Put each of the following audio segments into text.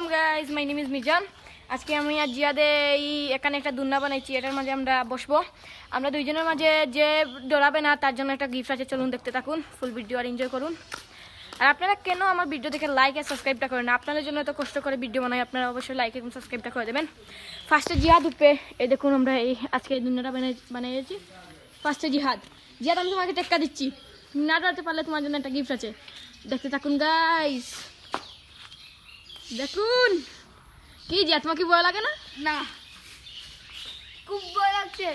আসসালাম guys, my name is Mizan. আজকে আমি আর জিয়াদে এখানে একটা দুন্না বানাইছি, এটার মাঝে আমরা বসবো। আমরা দুইজনের মাঝে যে ডরাবে না তার জন্য একটা গিফট আছে, চলুন দেখতে থাকুন, ফুল ভিডিও আর এনজয় করুন। আর আপনারা কেন আমার ভিডিও দেখে লাইক আর সাবস্ক্রাইবটা করেন? আপনাদের জন্য এত কষ্ট করে ভিডিও বানাই, আপনারা অবশ্যই লাইক এবং সাবস্ক্রাইবটা করে দেবেন। ফার্স্টে জিহাদ উঠবে, এই দেখুন আমরা আজকে এই দুন্নাটা বানিয়েছি। ফার্স্টে জিহাদ, আমি তোমাকে টেক্কা দিচ্ছি, না ডরাতে পারলে তোমার জন্য একটা গিফট আছে, দেখতে থাকুন গাইস। দেখুন কি জিয়া, তোমার কি ভয় লাগে না? না, খুব ভয় লাগছে।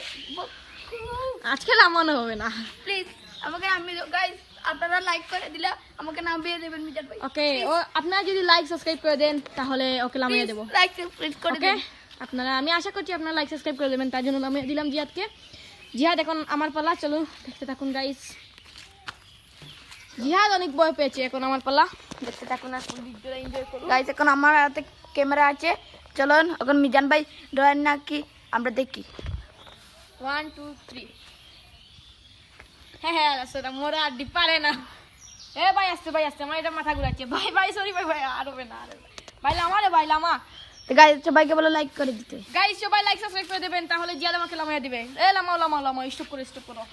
আজকে নামানো হবে না, প্লিজ আমাকে নামিয়ে দাও গাইস। আপনারা লাইক করে দিলে আমাকে নামিয়ে দেবেন মিজান ভাই। ওকে, ও আপনারা যদি লাইক সাবস্ক্রাইব করে দেন তাহলে ওকে নামিয়ে দেবো। লাইক সাবস্ক্রাইব করে ওকে, দেন আপনারা, আমি আশা করছি আপনারা লাইক সাবস্ক্রাইব করে দেবেন, তার জন্য নামিয়ে দিলাম জিহাদকে। জিহাদ এখন আমার পালা, চলুন দেখতে থাকুন গাইস। জিহাদ অনেক ভয় পেয়েছে, এখন আমার পালা, দেখতে থাকুন আর ফুল ভিডিওটা এনজয় করুন। গাইস। এখন আমার হাতে ক্যামেরা আছে, চলুন এখন মিজান ভাই ড্রয়েন না কি আমরা দেখি। 1 2 3। হ্যাঁ আসলে মোরা আড্ডি পারে না। এ ভাই আসছে, ভাই আসছে, আমার এটা মাথা ঘুরাচ্ছে। ভাই ভাই সরি ভাই, ভাই আর হবে না, আর হবে না। ভাই লামা রে, ভাই লামা। তো গাইস সবাইকে বলে লাইক করে দিতে। গাইস সবাই লাইক সাবস্ক্রাইব করে দেবেন, তাহলে জিয়াদ আমাকে লামাইয়া দিবে। এ লামাও লামাও লামাও, স্টপ করো।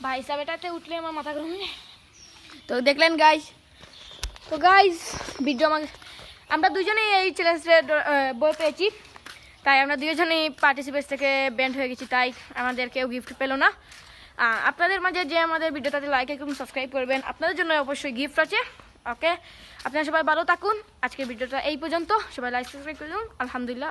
ভাই সাহেব এটাতে উঠলে আমার মাথা গরম হয়। তো দেখলেন গাইস। তো গাইস ভিডিও আমরা দুজনেই এই চ্যালেঞ্জে বই পেয়েছি, তাই আমরা দুজনেই পার্টিসিপেট থেকে ব্যান্ড হয়ে গেছি, তাই আমাদের কেউ গিফট পেলো না। আপনাদের মাঝে যে আমাদের ভিডিওটাতে লাইক এবং সাবস্ক্রাইব করবেন, আপনাদের জন্য অবশ্যই গিফট আছে। ওকে, আপনারা সবাই ভালো থাকুন। আজকের ভিডিওটা এই পর্যন্ত, সবাই লাইক সাবস্ক্রাইব করুন। আলহামদুলিল্লাহ।